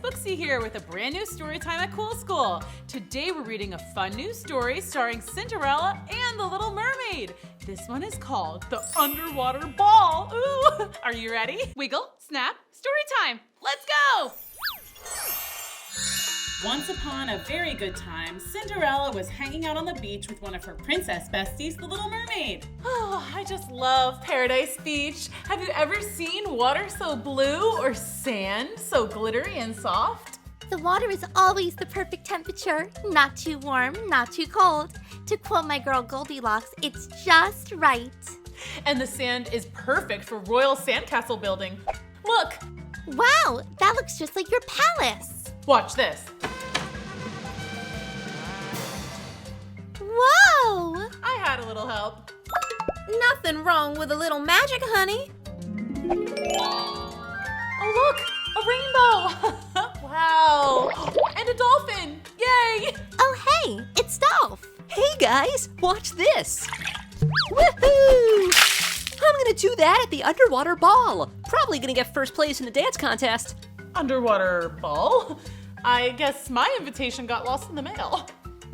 Booksy here with a brand new story time at Cool School. Today we're reading a fun new story starring Cinderella and the Little Mermaid. This one is called The Underwater Ball. Ooh, are you ready? Wiggle, snap, story time. Let's go! Once upon a very good time, Cinderella was hanging out on the beach with one of her princess besties, the Little Mermaid. Oh, I just love Paradise Beach. Have you ever seen water so blue or sand so glittery and soft? The water is always the perfect temperature. Not too warm, not too cold. To quote my girl Goldilocks, it's just right. And the sand is perfect for royal sandcastle building. Look! Wow, that looks just like your palace. Watch this. Whoa! I had a little help. Nothing wrong with a little magic, honey. Oh, look! A rainbow! Wow! And a dolphin! Yay! Oh, hey, it's Dolph. Hey guys, watch this! Woohoo! I'm gonna do that at the underwater ball. Probably gonna get first place in the dance contest. Underwater ball? I guess my invitation got lost in the mail.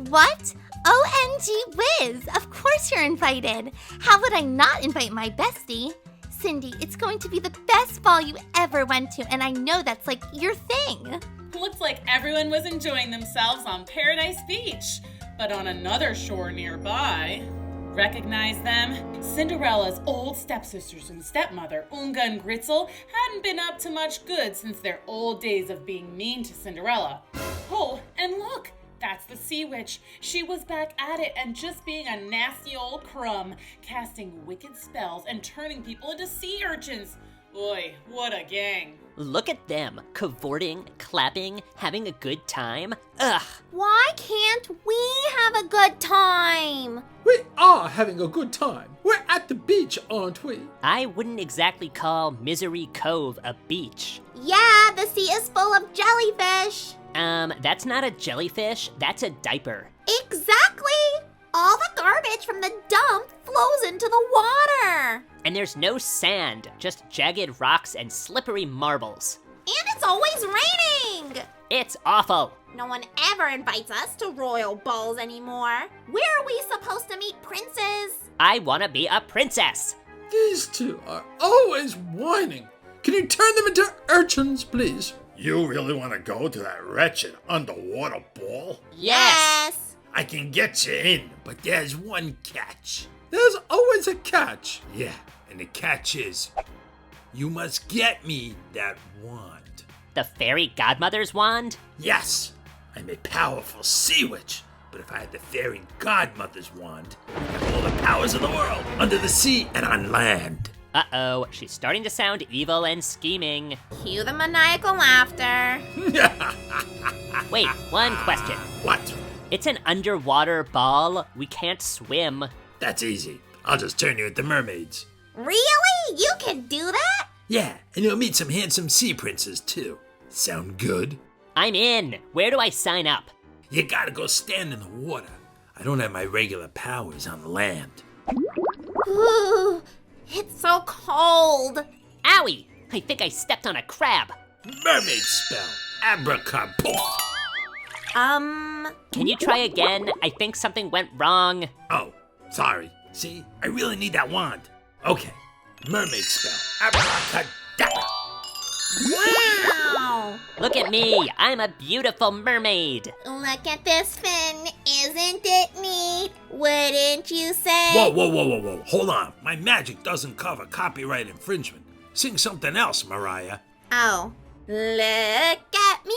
What? OMG whiz! Of course you're invited. How would I not invite my bestie? Cindy, it's going to be the best ball you ever went to, and I know that's like your thing. Looks like everyone was enjoying themselves on Paradise Beach, but on another shore nearby. Recognize them? Cinderella's old stepsisters and stepmother, Unga and Gritzel, hadn't been up to much good since their old days of being mean to Cinderella. Oh, and look! That's the sea witch. She was back at it and just being a nasty old crumb, casting wicked spells and turning people into sea urchins. Oy, what a gang. Look at them, cavorting, clapping, having a good time. Ugh. Why can't we have a good time? We are having a good time. We're at the beach, aren't we? I wouldn't exactly call Misery Cove a beach. Yeah, the sea is full of jellyfish. That's not a jellyfish, that's a diaper. Exactly! All the garbage from the dump flows into the water. And there's no sand, just jagged rocks and slippery marbles. And it's always raining. It's awful. No one ever invites us to royal balls anymore. Where are we supposed to meet princes? I wanna be a princess. These two are always whining. Can you turn them into urchins, please? You really want to go to that wretched underwater ball? Yes. I can get you in, but there's one catch. There's always a catch. Yeah, and the catch is, you must get me that wand. The fairy godmother's wand? Yes, I'm a powerful sea witch, but if I had the fairy godmother's wand, I'd have all the powers of the world, under the sea and on land. Uh-oh, she's starting to sound evil and scheming. Cue the maniacal laughter. Wait, one question. What? It's an underwater ball. We can't swim. That's easy. I'll just turn you into mermaids. Really? You can do that? Yeah, and you'll meet some handsome sea princes, too. Sound good? I'm in. Where do I sign up? You gotta go stand in the water. I don't have my regular powers on land. Ooh, it's so cold. Owie! I think I stepped on a crab. Mermaid spell. Abracadabra. Can you try again? I think something went wrong. Oh, sorry. See, I really need that wand. Okay, mermaid spell. Abracadabra. Wow. Look at me. I'm a beautiful mermaid. Look at this fin. Isn't it neat? Wouldn't you say? Whoa. Hold on. My magic doesn't cover copyright infringement. Sing something else, Mariah. Oh. Look at me.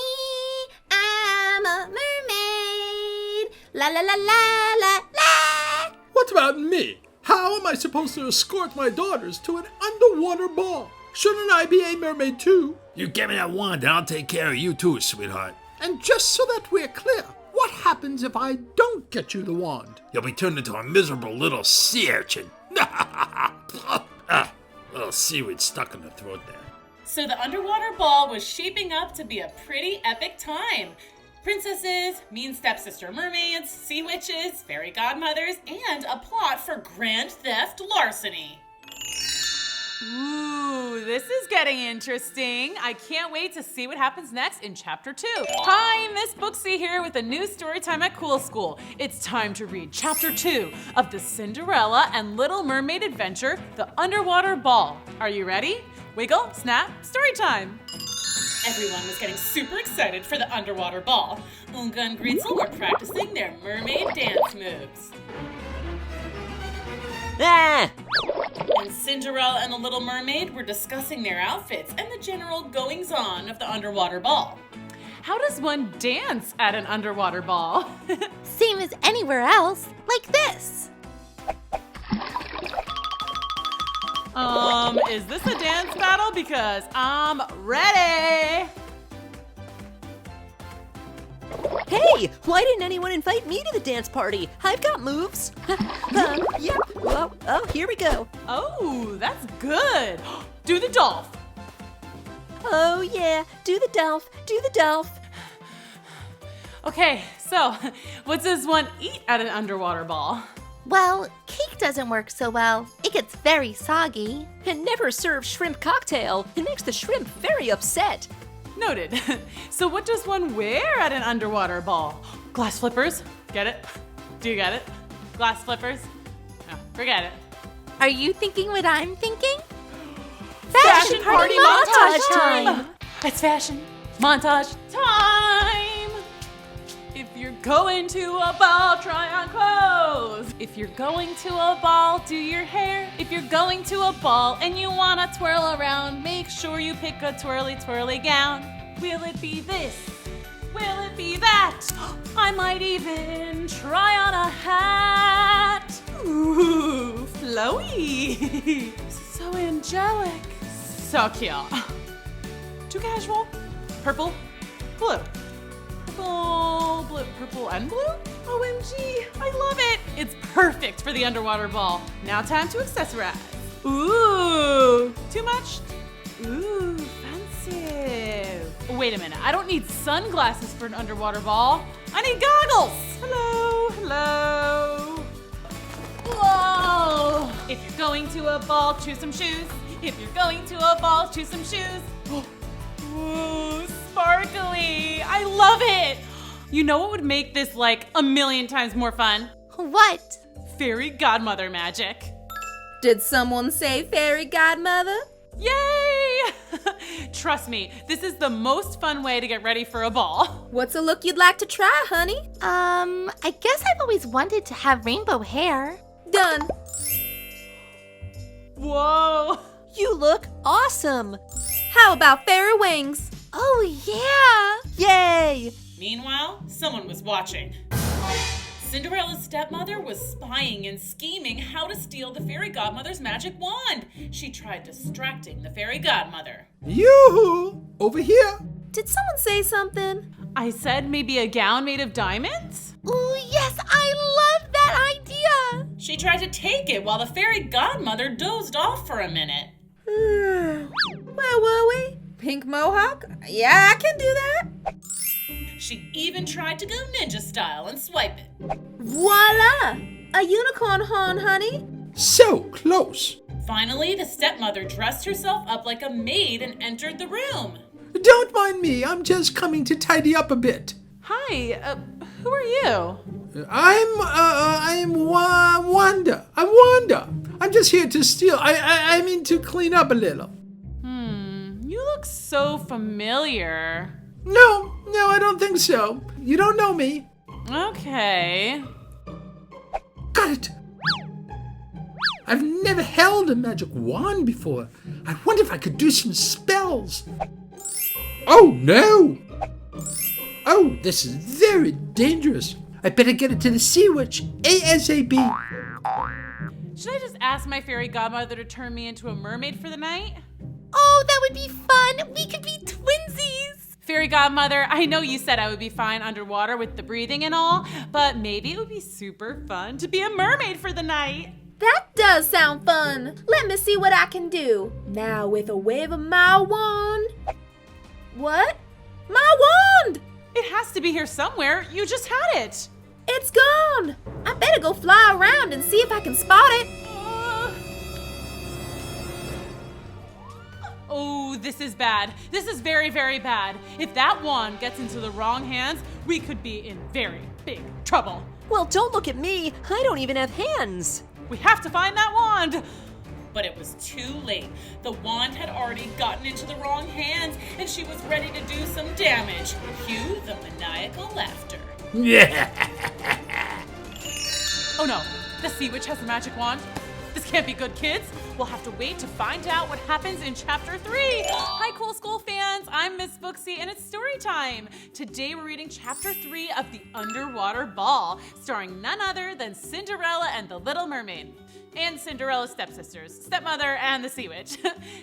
I'm a mermaid. La la la la la la. What about me? How am I supposed to escort my daughters to an underwater ball? Shouldn't I be a mermaid too? You give me that wand and I'll take care of you too, sweetheart. And just so that we're clear, what happens if I don't get you the wand? You'll be turned into a miserable little sea urchin. Little seaweed stuck in the throat there. So the underwater ball was shaping up to be a pretty epic time. Princesses, mean stepsister mermaids, sea witches, fairy godmothers, and a plot for grand theft larceny. Ooh, this is getting interesting. I can't wait to see what happens next in Chapter 2. Hi, Miss Booksy here with a new story time at Cool School. It's time to read Chapter 2 of the Cinderella and Little Mermaid adventure, The Underwater Ball. Are you ready? Wiggle, snap, story time. Everyone was getting super excited for the underwater ball. Unga and Gretel were practicing their mermaid dance moves. Ah! And Cinderella and the Little Mermaid were discussing their outfits and the general goings-on of the underwater ball. How does one dance at an underwater ball? Same as anywhere else, like this. Is this a dance battle? Because I'm ready. Hey, why didn't anyone invite me to the dance party? I've got moves. Yep. Oh, here we go. Oh, that's good. Do the dolph. Oh yeah, do the dolph, do the dolph. Okay, so what does one eat at an underwater ball? Well, cake doesn't work so well. It gets very soggy. And never serve shrimp cocktail. It makes the shrimp very upset. Noted. So what does one wear at an underwater ball? Glass flippers? Get it? Do you get it? Glass flippers? No, forget it. Are you thinking what I'm thinking? Fashion party montage time! It's fashion montage time! If you're going to a ball, try on clothes. If you're going to a ball, do your hair. If you're going to a ball and you wanna twirl around, make sure you pick a twirly twirly gown. Will it be this? Will it be that? I might even try on a hat. Ooh, flowy. So angelic. So cute. Too casual. Purple, blue. Purple, blue, purple and blue? OMG, I love it. It's perfect for the underwater ball. Now time to accessorize. Ooh, too much? Ooh, fancy. Wait a minute, I don't need sunglasses for an underwater ball. I need goggles. Hello, hello. Whoa. If you're going to a ball, choose some shoes. If you're going to a ball, choose some shoes. Ooh, sparkly. I love it. You know what would make this like 1,000,000 times more fun? What? Fairy godmother magic. Did someone say fairy godmother? Yay! Trust me, this is the most fun way to get ready for a ball. What's a look you'd like to try, honey? I guess I've always wanted to have rainbow hair. Done. Whoa. You look awesome. How about fairy wings? Oh, yeah! Yay! Meanwhile, someone was watching. Cinderella's stepmother was spying and scheming how to steal the fairy godmother's magic wand. She tried distracting the fairy godmother. Yoo-hoo! Over here! Did someone say something? I said maybe a gown made of diamonds? Ooh, yes, I love that idea! She tried to take it while the fairy godmother dozed off for a minute. Where were we? Pink mohawk? Yeah, I can do that. She even tried to go ninja style and swipe it. Voila! A unicorn horn, honey. So close! Finally, the stepmother dressed herself up like a maid and entered the room. Don't mind me, I'm just coming to tidy up a bit. Hi, who are you? I'm Wanda. I'm Wanda. I'm just here to steal. I mean to clean up a little. You look so familiar. No, I don't think so. You don't know me. Okay. Got it. I've never held a magic wand before. I wonder if I could do some spells. Oh, no. Oh, this is very dangerous. I better get it to the sea witch ASAP. Should I just ask my fairy godmother to turn me into a mermaid for the night? Oh, that would be fun! We could be twinsies! Fairy godmother, I know you said I would be fine underwater with the breathing and all, but maybe it would be super fun to be a mermaid for the night. That does sound fun. Let me see what I can do. Now with a wave of my wand. What? My wand! It has to be here somewhere. You just had it. It's gone. I better go fly around and see if I can spot it. this is bad. This is very, very bad. If that wand gets into the wrong hands, we could be in very big trouble. Well, don't look at me. I don't even have hands. We have to find that wand. But it was too late. The wand had already gotten into the wrong hands, and she was ready to do some damage. Cue the maniacal laughter. Oh no, the sea witch has a magic wand. This can't be good, kids. We'll have to wait to find out what happens in chapter 3. Hi, Cool School fans. I'm Miss Booksy, and it's story time. Today we're reading chapter 3 of The Underwater Ball, starring none other than Cinderella and the Little Mermaid. And Cinderella's stepsisters, stepmother, and the sea witch.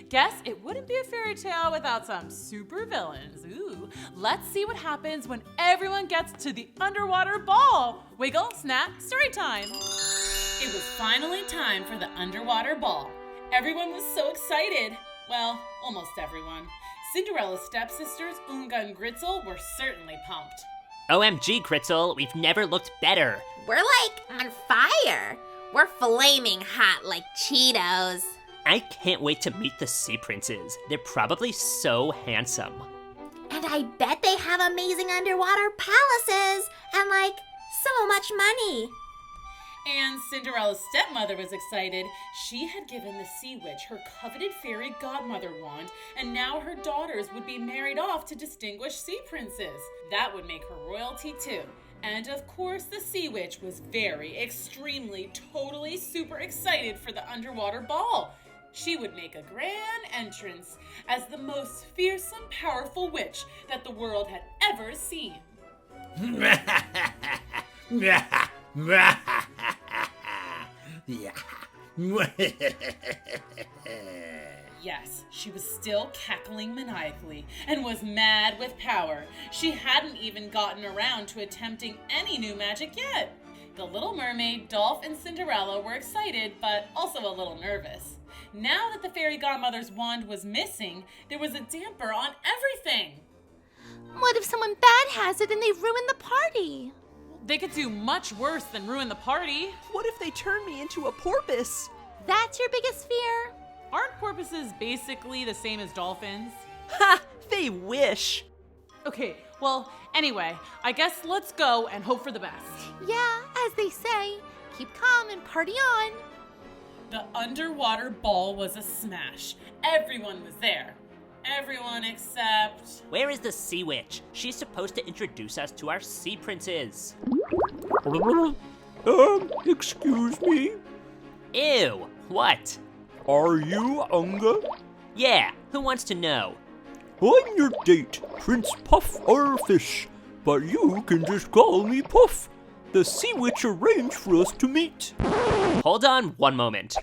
Guess it wouldn't be a fairy tale without some super villains. Ooh, let's see what happens when everyone gets to the underwater ball. Wiggle, snap, story time. It was finally time for the underwater ball. Everyone was so excited. Well, almost everyone. Cinderella's stepsisters, Unga and Gritzel, were certainly pumped. OMG, Gritzel, we've never looked better. We're like on fire. We're flaming hot like Cheetos. I can't wait to meet the sea princes. They're probably so handsome. And I bet they have amazing underwater palaces and like so much money. And Cinderella's stepmother was excited. She had given the sea witch her coveted fairy godmother wand, and now her daughters would be married off to distinguished sea princes. That would make her royalty too. And of course, the sea witch was very, extremely, totally super excited for the underwater ball. She would make a grand entrance as the most fearsome, powerful witch that the world had ever seen. Yes, she was still cackling maniacally and was mad with power. She hadn't even gotten around to attempting any new magic yet. The Little Mermaid, Dolph, and Cinderella were excited, but also a little nervous. Now that the fairy godmother's wand was missing, there was a damper on everything. What if someone bad has it and they ruin the party? They could do much worse than ruin the party. What if they turn me into a porpoise? That's your biggest fear? Aren't porpoises basically the same as dolphins? Ha! They wish. Okay, well, anyway, I guess let's go and hope for the best. Yeah, as they say, keep calm and party on. The underwater ball was a smash. Everyone was there. Everyone except... Where is the sea witch? She's supposed to introduce us to our sea princes. Excuse me? Ew, what? Are you Unga? Yeah, who wants to know? I'm your date, Prince Puff Fish, but you can just call me Puff. The sea witch arranged for us to meet. Hold on one moment.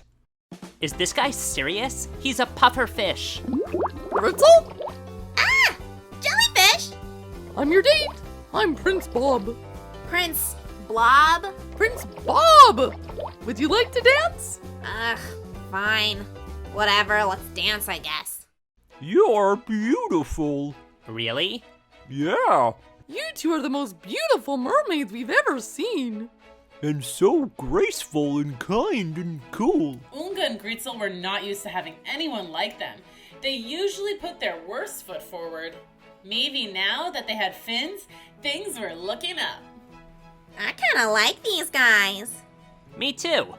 Is this guy serious? He's a puffer fish. Rapunzel? Ah! Jellyfish! I'm your date. I'm Prince Bob. Prince Blob? Prince Bob! Would you like to dance? Ugh, fine. Whatever, let's dance, I guess. You're beautiful. Really? Yeah, You two are the most beautiful mermaids we've ever seen. and so graceful and kind and cool. Unga and Gritzel were not used to having anyone like them. They usually put their worst foot forward. Maybe now that they had fins, things were looking up. I kinda like these guys. Me too.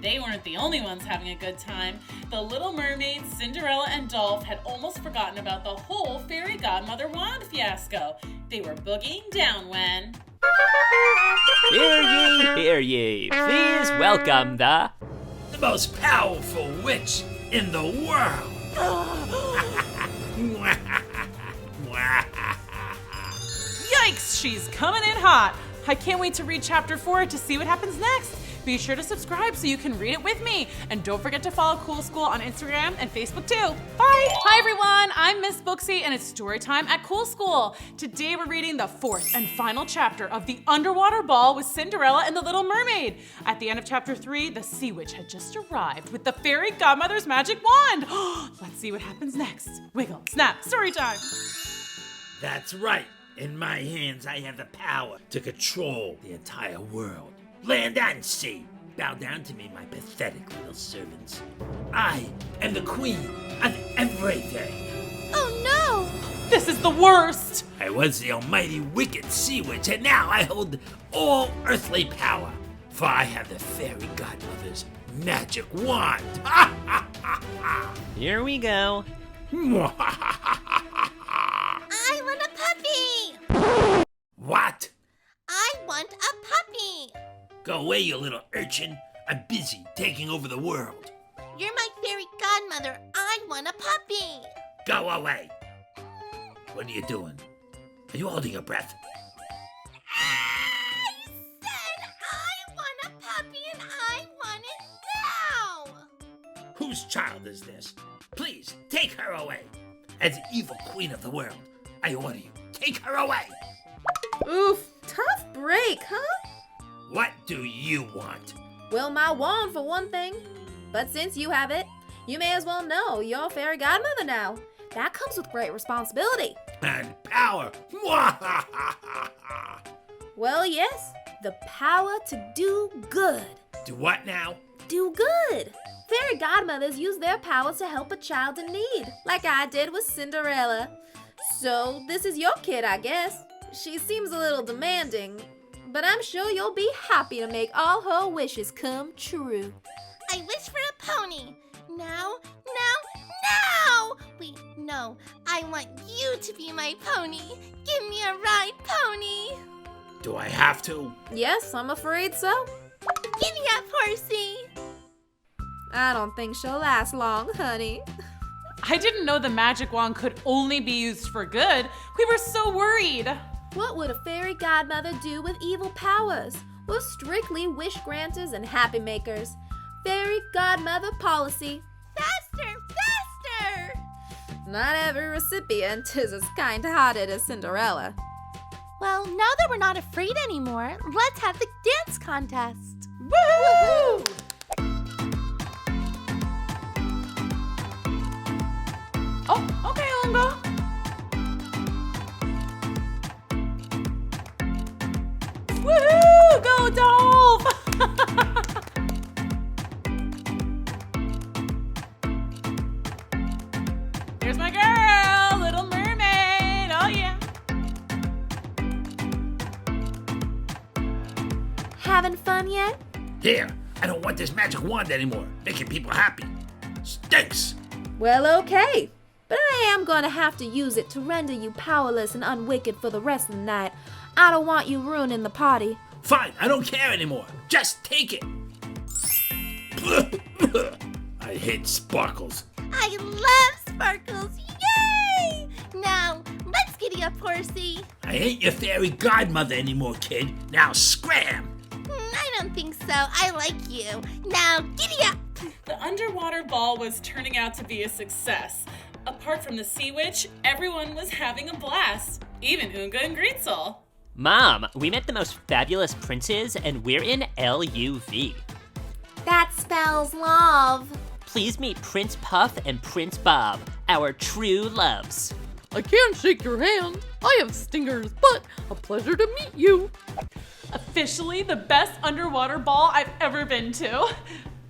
They weren't the only ones having a good time. The Little Mermaid, Cinderella, and Dolph had almost forgotten about the whole fairy godmother wand fiasco. They were boogieing down when... Hear ye. Please welcome the most powerful witch in the world. Yikes, she's coming in hot. I can't wait to read chapter 4 to see what happens next. Be sure to subscribe so you can read it with me. And don't forget to follow Cool School on Instagram and Facebook too. Bye! Hi everyone, I'm Miss Booksy and it's story time at Cool School. Today we're reading the 4th and final chapter of The Underwater Ball with Cinderella and the Little Mermaid. At the end of chapter 3, the sea witch had just arrived with the fairy godmother's magic wand. Let's see what happens next. Wiggle, snap, story time. That's right. In my hands, I have the power to control the entire world. Land and sea, bow down to me, my pathetic little servants. I am the queen of every everything. Oh no! This is the worst! I was the almighty wicked sea witch, and now I hold all earthly power, for I have the fairy godmother's magic wand. Here we go. I want a puppy! What? I want a puppy! Go away, you little urchin. I'm busy taking over the world. You're my fairy godmother. I want a puppy! Go away. What are you doing? Are you holding your breath? I said I want a puppy and I want it now! Whose child is this? Please, take her away. As the evil queen of the world, I order you, take her away. Oof, tough break, huh? What do you want? Well, my wand for one thing. But since you have it, you may as well know you're fairy godmother now. That comes with great responsibility. And power. Well, yes, the power to do good. Do what now? Do good. Fairy godmothers use their powers to help a child in need, like I did with Cinderella. So this is your kid, I guess. She seems a little demanding, but I'm sure you'll be happy to make all her wishes come true. I wish for a pony. Now! Wait, no. I want you to be my pony. Give me a ride, pony. Do I have to? Yes, I'm afraid so. Giddy up, horsey. I don't think she'll last long, honey. I didn't know the magic wand could only be used for good. We were so worried. What would a fairy godmother do with evil powers? We're strictly wish granters and happy makers. Fairy godmother policy. Faster! Not every recipient is as kind-hearted as Cinderella. Well, now that we're not afraid anymore, let's have the dance contest. Woohoo! Oh, okay, Lunga. Woohoo! Go, Dolph! Here's my girl, Little Mermaid. Oh, yeah. Having fun yet? Here, I don't want this magic wand anymore. Making people happy. Stinks. Well, okay. But I am going to have to use it to render you powerless and unwicked for the rest of the night. I don't want you ruining the party. Fine, I don't care anymore. Just take it. I hate sparkles. I love sparkles. Yay! Now, let's giddy up, horsey. I ain't your fairy godmother anymore, kid. Now scram. I don't think so. I like you. Now, giddy up. The underwater ball was turning out to be a success. Apart from the sea witch, everyone was having a blast. Even Unga and Greetzel. Mom, we met the most fabulous princes, and we're in LUV. That spells love. Please meet Prince Puff and Prince Bob, our true loves. I can't shake your hand. I have stingers, but a pleasure to meet you. Officially the best underwater ball I've ever been to.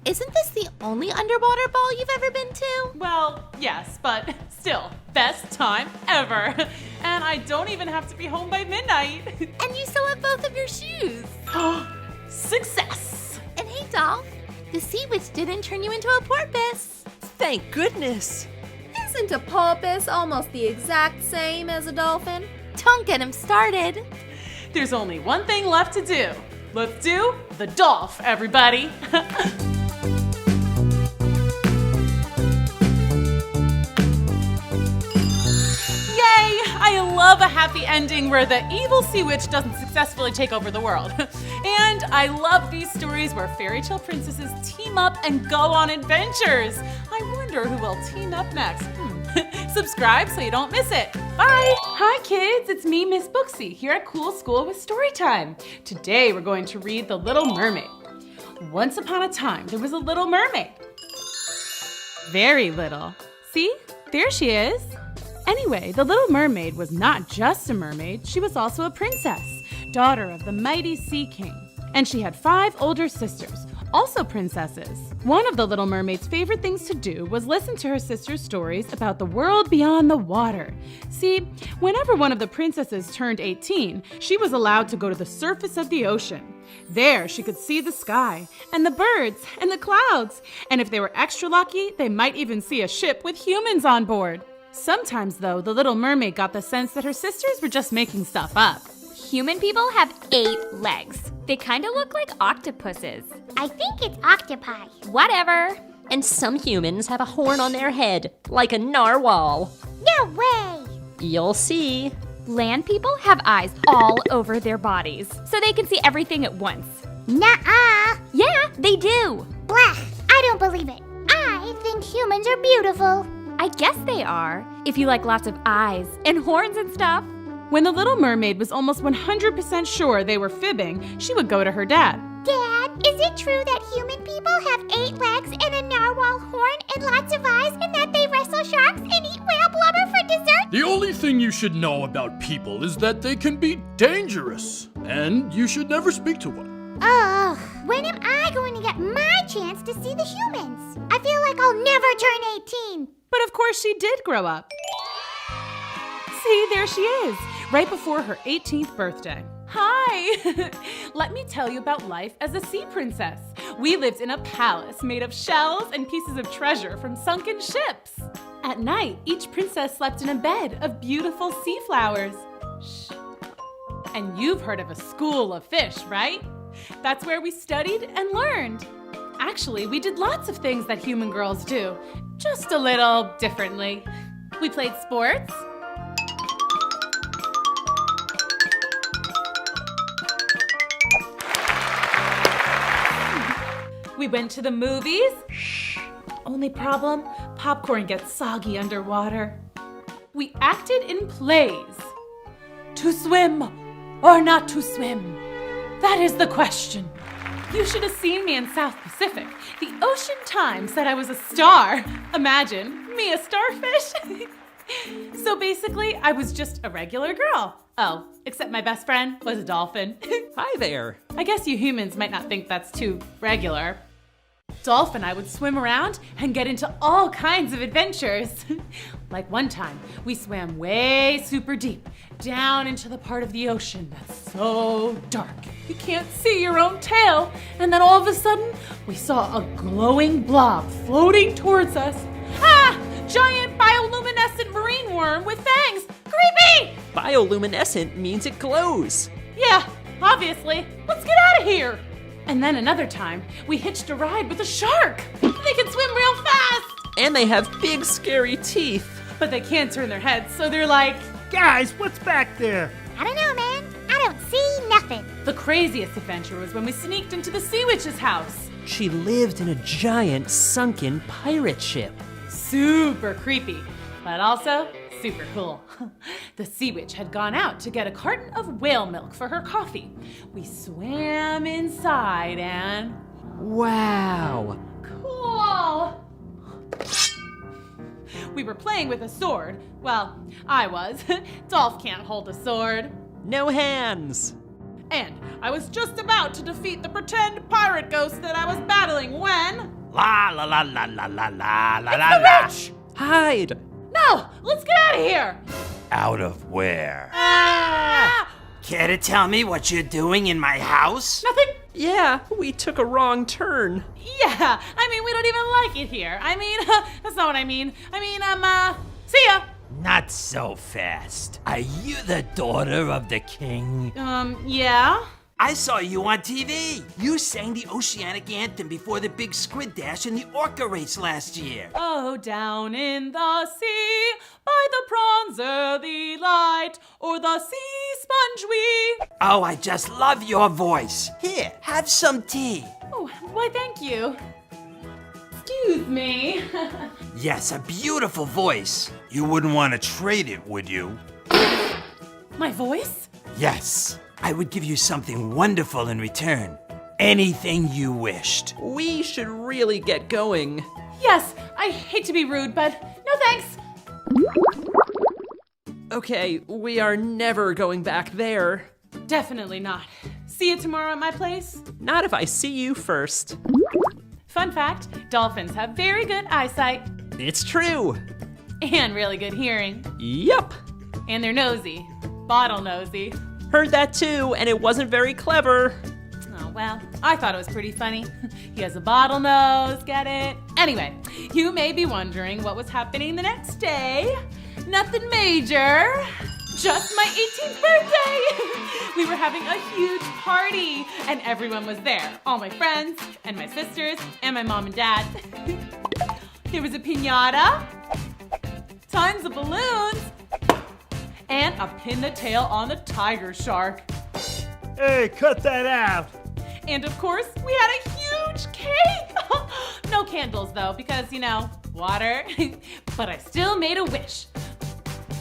Isn't this the only underwater ball you've ever been to? Well, yes, but still, best time ever. And I don't even have to be home by midnight. And you still have both of your shoes. Success! And hey, Dolph, the sea witch didn't turn you into a porpoise. Thank goodness. Isn't a porpoise almost the exact same as a dolphin? Don't get him started. There's only one thing left to do. Let's do the Dolph, everybody. I love a happy ending where the evil sea witch doesn't successfully take over the world. And I love these stories where fairy tale princesses team up and go on adventures. I wonder who will team up next. Subscribe so you don't miss it. Bye. Hi kids, it's me, Miss Booksy, here at Cool School with Storytime. Today we're going to read The Little Mermaid. Once upon a time, there was a little mermaid. Very little. See, there she is. Anyway, the Little Mermaid was not just a mermaid, she was also a princess, daughter of the mighty Sea King. And she had 5 older sisters, also princesses. One of the Little Mermaid's favorite things to do was listen to her sister's stories about the world beyond the water. See, whenever one of the princesses turned 18, she was allowed to go to the surface of the ocean. There, she could see the sky, and the birds, and the clouds, and if they were extra lucky, they might even see a ship with humans on board. Sometimes, though, the Little Mermaid got the sense that her sisters were just making stuff up. Human people have 8 legs. They kind of look like octopuses. I think it's octopi. Whatever. And some humans have a horn on their head, like a narwhal. No way! You'll see. Land people have eyes all over their bodies, so they can see everything at once. Nuh-uh. Yeah, they do. Blah, I don't believe it. I think humans are beautiful. I guess they are, if you like lots of eyes and horns and stuff. When the Little Mermaid was almost 100% sure they were fibbing, she would go to her dad. Dad, is it true that human people have 8 legs and a narwhal horn and lots of eyes and that they wrestle sharks and eat whale blubber for dessert? The only thing you should know about people is that they can be dangerous, and you should never speak to one. Oh, when am I going to get my chance to see the humans? I feel like I'll never turn 18. But of course she did grow up. See, there she is, right before her 18th birthday. Hi! Let me tell you about life as a sea princess. We lived in a palace made of shells and pieces of treasure from sunken ships. At night, each princess slept in a bed of beautiful sea flowers. Shh. And you've heard of a school of fish, right? That's where we studied and learned. Actually, we did lots of things that human girls do, just a little differently. We played sports. We went to the movies. Shh. Only problem, popcorn gets soggy underwater. We acted in plays. To swim or not to swim? That is the question. You should have seen me in South Pacific. The Ocean Times said I was a star. Imagine, me a starfish? So basically, I was just a regular girl. Oh, except my best friend was a dolphin. Hi there. I guess you humans might not think that's too regular. Dolph and I would swim around and get into all kinds of adventures. Like one time, we swam way super deep, down into the part of the ocean that's so dark you can't see your own tail. And then all of a sudden, we saw a glowing blob floating towards us. Ah! Giant bioluminescent marine worm with fangs! Creepy! Bioluminescent means it glows. Yeah, obviously. Let's get out of here! And then another time, we hitched a ride with a shark. They can swim real fast! And they have big, scary teeth. But they can't turn their heads, so they're like, Guys, what's back there? I don't know, man. I don't see nothing. The craziest adventure was when we sneaked into the sea witch's house. She lived in a giant, sunken pirate ship. Super creepy, but also super cool. The sea witch had gone out to get a carton of whale milk for her coffee. We swam inside and... Wow. Cool! We were playing with a sword. Well, I was. Dolph can't hold a sword. No hands. And I was just about to defeat the pretend pirate ghost that I was battling when... La la la la la la la la It's la the la. witch! Hide. No! Let's get out of here! Out of where? Ah! Care to tell me what you're doing in my house? Nothing? Yeah, we took a wrong turn. Yeah, I mean, we don't even like it here. I mean, that's not what I mean. I mean, see ya! Not so fast. Are you the daughter of the king? Yeah? I saw you on TV. You sang the Oceanic Anthem before the big squid dash in the orca race last year. Oh, down in the sea, by the prawns early light, or the sea sponge we... Oh, I just love your voice. Here, have some tea. Oh, why, thank you. Excuse me. Yes, a beautiful voice. You wouldn't want to trade it, would you? My voice? Yes. I would give you something wonderful in return. Anything you wished. We should really get going. Yes, I hate to be rude, but no thanks. Okay, we are never going back there. Definitely not. See you tomorrow at my place? Not if I see you first. Fun fact, dolphins have very good eyesight It's true. and really good hearing. Yup. And they're nosy. Bottle nosy. Heard that too, and it wasn't very clever. Oh, well, I thought it was pretty funny. He has a bottle nose, get it? Anyway, you may be wondering what was happening the next day. Nothing major. Just my 18th birthday! We were having a huge party, and everyone was there. All my friends, and my sisters, and my mom and dad. There was a piñata, tons of balloons, and a pin the tail on the tiger shark. Hey, cut that out. And of course, we had a huge cake! No candles though, because, water. But I still made a wish.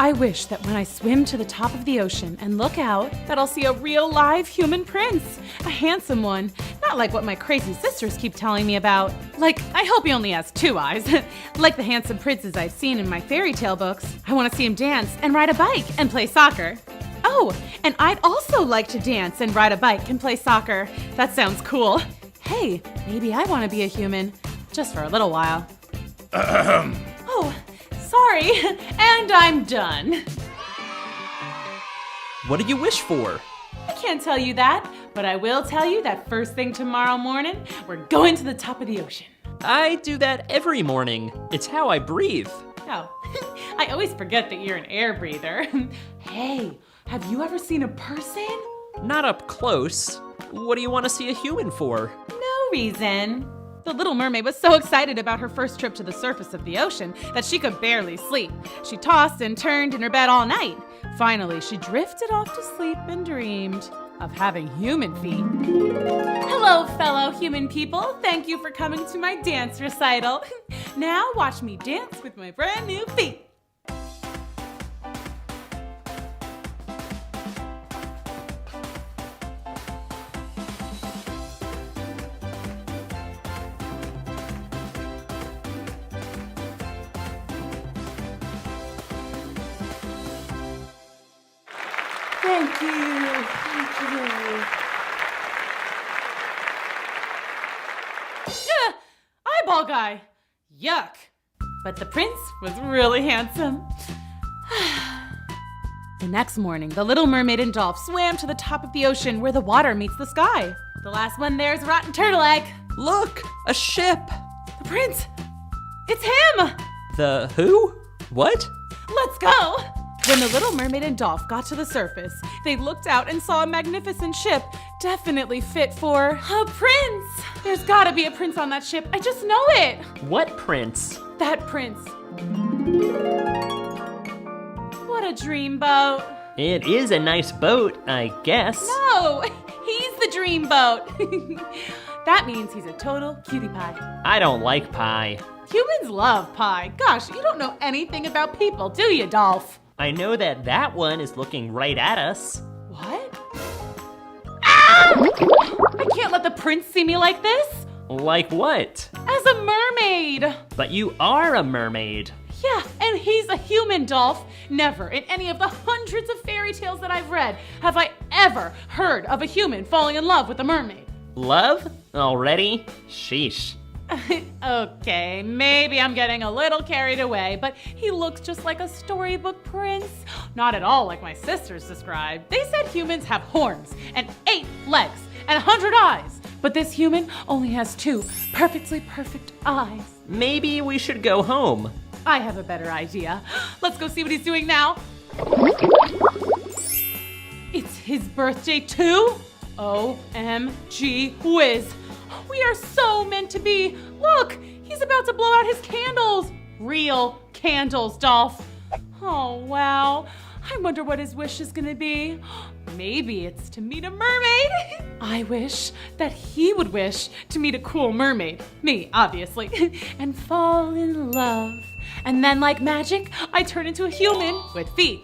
I wish that when I swim to the top of the ocean and look out, that I'll see a real live human prince. A handsome one. Not like what my crazy sisters keep telling me about. Like, I hope he only has 2 eyes. Like the handsome princes I've seen in my fairy tale books. I want to see him dance and ride a bike and play soccer. Oh, and I'd also like to dance and ride a bike and play soccer. That sounds cool. Hey, maybe I want to be a human. Just for a little while. Oh, sorry. And I'm done. What did you wish for? I can't tell you that, but I will tell you that first thing tomorrow morning, we're going to the top of the ocean. I do that every morning. It's how I breathe. Oh, I always forget that you're an air breather. Hey, have you ever seen a person? Not up close. What do you want to see a human for? No reason. The Little Mermaid was so excited about her first trip to the surface of the ocean that she could barely sleep. She tossed and turned in her bed all night. Finally, she drifted off to sleep and dreamed of having human feet. Hello, fellow human people. Thank you for coming to my dance recital. Now watch me dance with my brand new feet. Thank you. Thank you. Yeah, eyeball guy. Yuck. But the prince was really handsome. The next morning, the Little Mermaid and Dolph swam to the top of the ocean where the water meets the sky. The last one there is a rotten turtle egg. Look, a ship. The prince. It's him. The who? What? Let's go. When the Little Mermaid and Dolph got to the surface, they looked out and saw a magnificent ship, definitely fit for a prince. There's gotta be a prince on that ship. I just know it. What prince? That prince. What a dreamboat. It is a nice boat, I guess. No, he's the dreamboat. That means he's a total cutie pie. I don't like pie. Humans love pie. Gosh, you don't know anything about people, do you, Dolph? I know that one is looking right at us. What? Ow! I can't let the prince see me like this. Like what? As a mermaid. But you are a mermaid. Yeah, and he's a human, Dolph. Never in any of the hundreds of fairy tales that I've read have I ever heard of a human falling in love with a mermaid. Love? Already? Sheesh. Okay, maybe I'm getting a little carried away, but he looks just like a storybook prince. Not at all like my sisters described. They said humans have horns and 8 legs and 100 eyes, but this human only has 2 perfectly perfect eyes. Maybe we should go home. I have a better idea. Let's go see what he's doing now. It's his birthday too? OMG whiz. We are so meant to be. Look, he's about to blow out his candles. Real candles, Dolph. Oh, wow. I wonder what his wish is gonna be. Maybe it's to meet a mermaid. I wish that he would wish to meet a cool mermaid. Me, obviously. And fall in love. And then, like magic, I turn into a human with feet.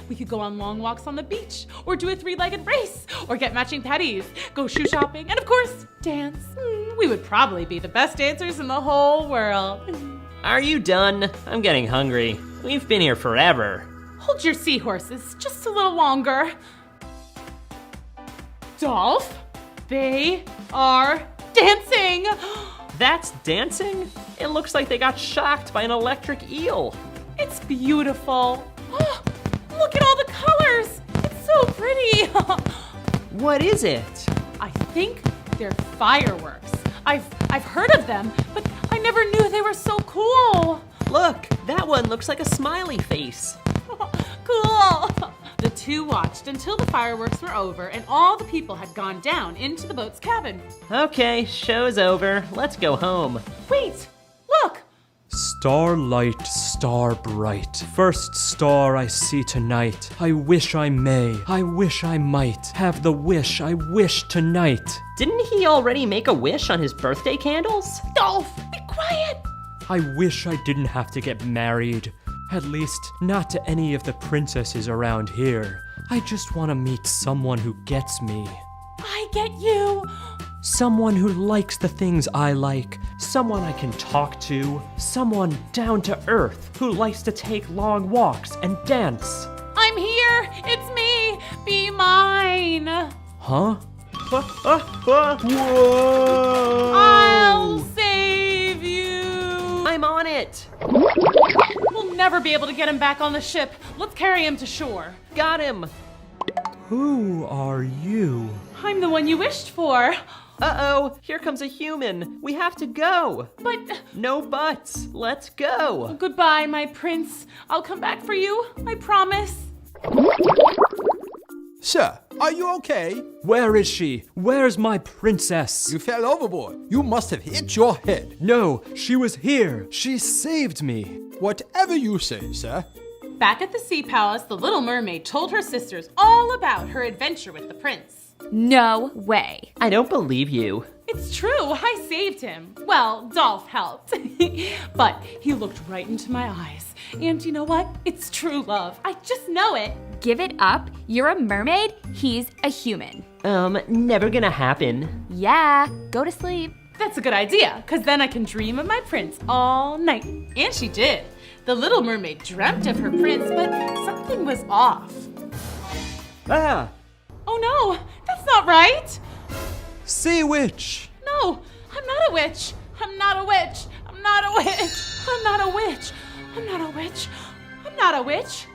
We could go on long walks on the beach, or do a 3-legged race, or get matching patties, go shoe shopping, and of course, dance. We would probably be the best dancers in the whole world. Are you done? I'm getting hungry. We've been here forever. Hold your seahorses just a little longer. Dolph, they are dancing. That's dancing? It looks like they got shocked by an electric eel. It's beautiful. Oh, look at all the colors. It's so pretty. What is it? I think they're fireworks. I've heard of them, but I never knew they were so cool. Look, that one looks like a smiley face. Cool. The two watched until the fireworks were over and all the people had gone down into the boat's cabin. Okay, show's over. Let's go home. Wait, look. Starlight, star bright, first star I see tonight. I wish I may, I wish I might, have the wish I wish tonight. Didn't he already make a wish on his birthday candles? Dolph, be quiet. I wish I didn't have to get married. At least, not to any of the princesses around here. I just want to meet someone who gets me. I get you. Someone who likes the things I like. Someone I can talk to. Someone down to earth who likes to take long walks and dance. I'm here. It's me. Be mine. Huh? Whoa! I'll save you. I'm on it. We'll never be able to get him back on the ship. Let's carry him to shore. Got him. Who are you? I'm the one you wished for. Uh-oh, here comes a human. We have to go. But... No buts. Let's go. Goodbye, my prince. I'll come back for you. I promise. Sir, are you okay? Where is she? Where's my princess? You fell overboard. You must have hit your head. No, she was here. She saved me. Whatever you say, sir. Back at the Sea Palace, the Little Mermaid told her sisters all about her adventure with the prince. No way. I don't believe you. It's true, I saved him. Well, Dolph helped. But he looked right into my eyes. And you know what? It's true love. I just know it. Give it up. You're a mermaid. He's a human. Never gonna happen. Yeah, go to sleep. That's a good idea, because then I can dream of my prince all night. And she did. The Little Mermaid dreamt of her prince, but something was off. Ah! Oh no, that's not right. Sea witch! No, I'm not a witch. I'm not a witch. I'm not a witch. I'm not a witch. I'm not a witch. I'm not a witch.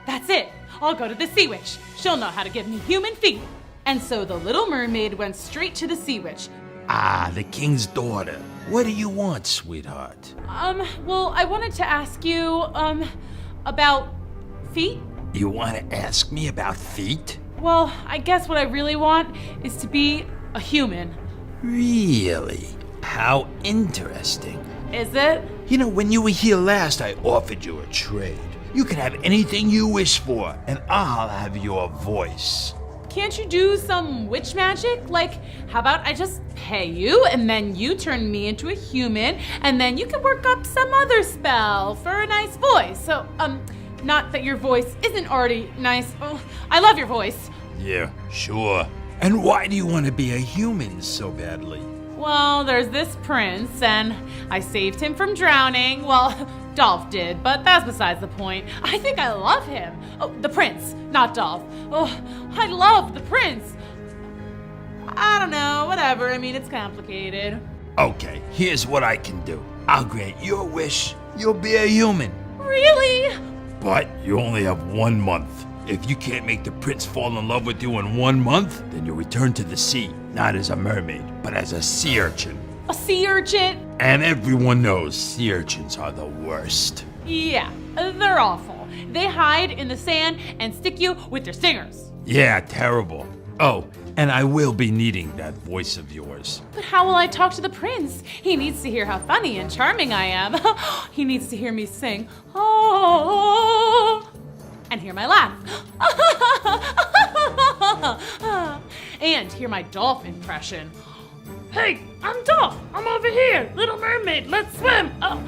That's it. I'll go to the sea witch. She'll know how to give me human feet. And so the Little Mermaid went straight to the sea witch. Ah, the king's daughter. What do you want, sweetheart? Well, I wanted to ask you, about feet? You want to ask me about feet? Well, I guess what I really want is to be a human. Really? How interesting. Is it? You know, when you were here last, I offered you a trade. You can have anything you wish for, and I'll have your voice. Can't you do some witch magic? Like, how about I just pay you, and then you turn me into a human, and then you can work up some other spell for a nice voice. So, not that your voice isn't already nice. Oh, I love your voice. Yeah, sure. And why do you want to be a human so badly? Well, there's this prince, and I saved him from drowning. Well, Dolph did, but that's besides the point. I think I love him. Oh, the prince, not Dolph. Oh, I love the prince. I don't know, whatever. I mean, it's complicated. Okay, here's what I can do. I'll grant your wish. You'll be a human. Really? But you only have 1 month. If you can't make the prince fall in love with you in 1 month, then you'll return to the sea, not as a mermaid, but as a sea urchin. A sea urchin? And everyone knows sea urchins are the worst. Yeah, they're awful. They hide in the sand and stick you with their stingers. Yeah, terrible. Oh, and I will be needing that voice of yours. But how will I talk to the prince? He needs to hear how funny and charming I am. He needs to hear me sing, oh, and hear my laugh. And hear my Dolph impression. Hey, I'm Dolph. I'm over here. Little Mermaid, let's swim. Oh.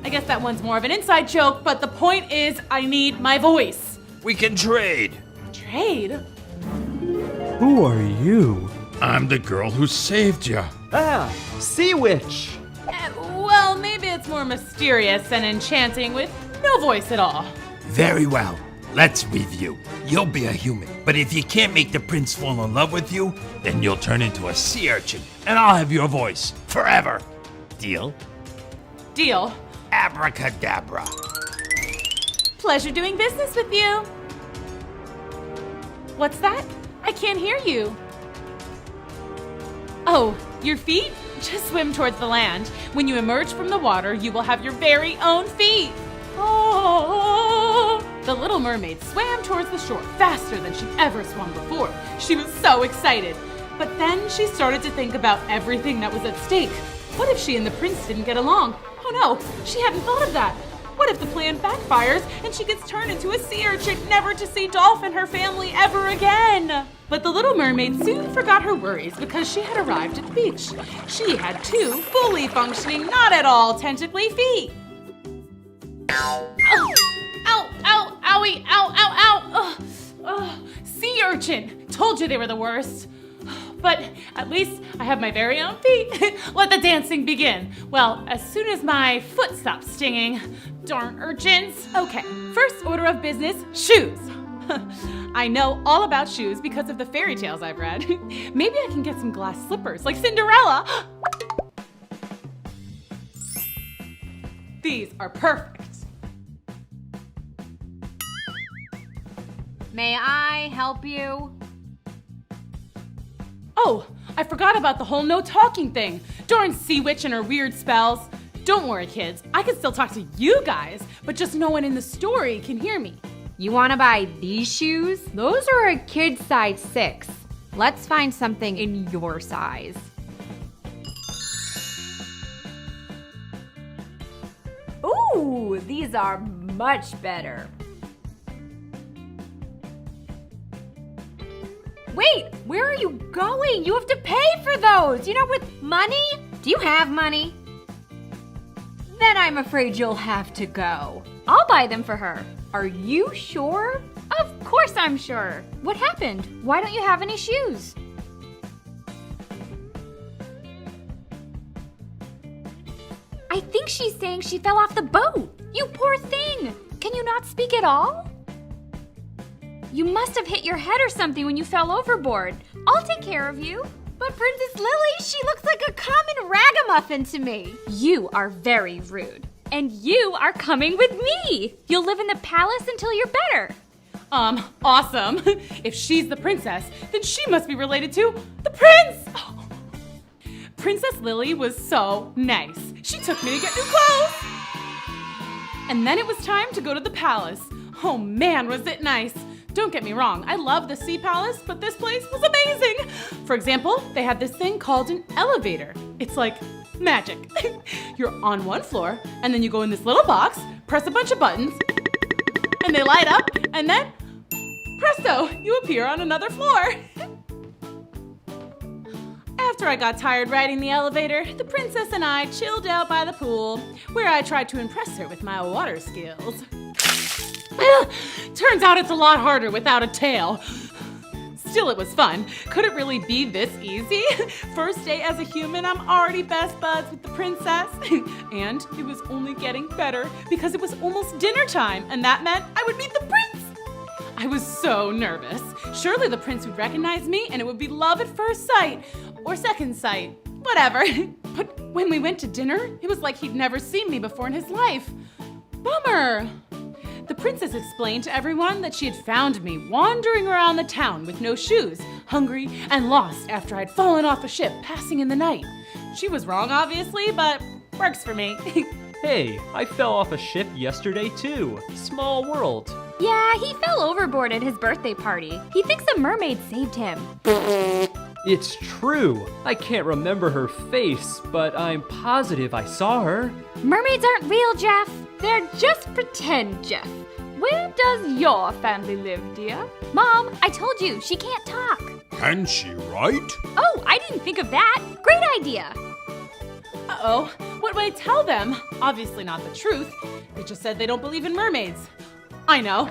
I guess that one's more of an inside joke, but the point is I need my voice. We can trade. Trade? Who are you? I'm the girl who saved you. Ah, sea witch. Well, maybe it's more mysterious and enchanting with no voice at all. Very well. Let's review. You'll be a human, but if you can't make the prince fall in love with you, then you'll turn into a sea urchin, and I'll have your voice forever. Deal? Deal. Abracadabra. Pleasure doing business with you. What's that? I can't hear you. Oh, your feet? Just swim towards the land. When you emerge from the water, you will have your very own feet. Oh! The Little Mermaid swam towards the shore faster than she'd ever swum before. She was so excited. But then she started to think about everything that was at stake. What if she and the prince didn't get along? Oh no, she hadn't thought of that. What if the plan backfires and she gets turned into a sea urchin, never to see Dolph and her family ever again? But the Little Mermaid soon forgot her worries because she had arrived at the beach. She had 2 fully functioning, not at all tentacly feet. Ow, ow, ow, owie, ow, ow, ow. Sea urchin. Told you they were the worst. But at least I have my very own feet. Let the dancing begin. Well, as soon as my foot stops stinging. Darn urchins. Okay, first order of business, shoes. I know all about shoes because of the fairy tales I've read. Maybe I can get some glass slippers like Cinderella. These are perfect. May I help you? Oh, I forgot about the whole no talking thing. Darn sea witch and her weird spells. Don't worry, kids. I can still talk to you guys, but just no one in the story can hear me. You want to buy these shoes? Those are a kid size 6. Let's find something in your size. Ooh, these are much better. Wait, where are you going? You have to pay for those. You know, with money? Do you have money? Then I'm afraid you'll have to go. I'll buy them for her. Are you sure? Of course I'm sure. What happened? Why don't you have any shoes? I think she's saying she fell off the boat. You poor thing. Can you not speak at all? You must have hit your head or something when you fell overboard. I'll take care of you. But Princess Lily, she looks like a common ragamuffin to me. You are very rude. And you are coming with me. You'll live in the palace until you're better. Awesome. If she's the princess, then she must be related to the prince. Oh. Princess Lily was so nice. She took me to get new clothes. And then it was time to go to the palace. Oh man, was it nice. Don't get me wrong, I love the Sea Palace, but this place was amazing. For example, they had this thing called an elevator. It's like magic. You're on one floor, and then you go in this little box, press a bunch of buttons, and they light up, and then, presto, you appear on another floor. After I got tired riding the elevator, the princess and I chilled out by the pool, where I tried to impress her with my water skills. Turns out it's a lot harder without a tail. Still, it was fun. Could it really be this easy? First day as a human, I'm already best buds with the princess. And it was only getting better because it was almost dinner time, and that meant I would meet the prince. I was so nervous. Surely the prince would recognize me and it would be love at first sight. Or second sight. Whatever. But when we went to dinner, it was like he'd never seen me before in his life. Bummer. The princess explained to everyone that she had found me wandering around the town with no shoes, hungry and lost after I'd fallen off a ship passing in the night. She was wrong, obviously, but works for me. Hey, I fell off a ship yesterday too. Small world. Yeah, he fell overboard at his birthday party. He thinks a mermaid saved him. It's true. I can't remember her face, but I'm positive I saw her. Mermaids aren't real, Jeff. They're just pretend, Jeff. Where does your family live, dear? Mom, I told you, she can't talk. Can she write? Oh, I didn't think of that. Great idea. Uh-oh, what would I tell them? Obviously not the truth. They just said they don't believe in mermaids. I know.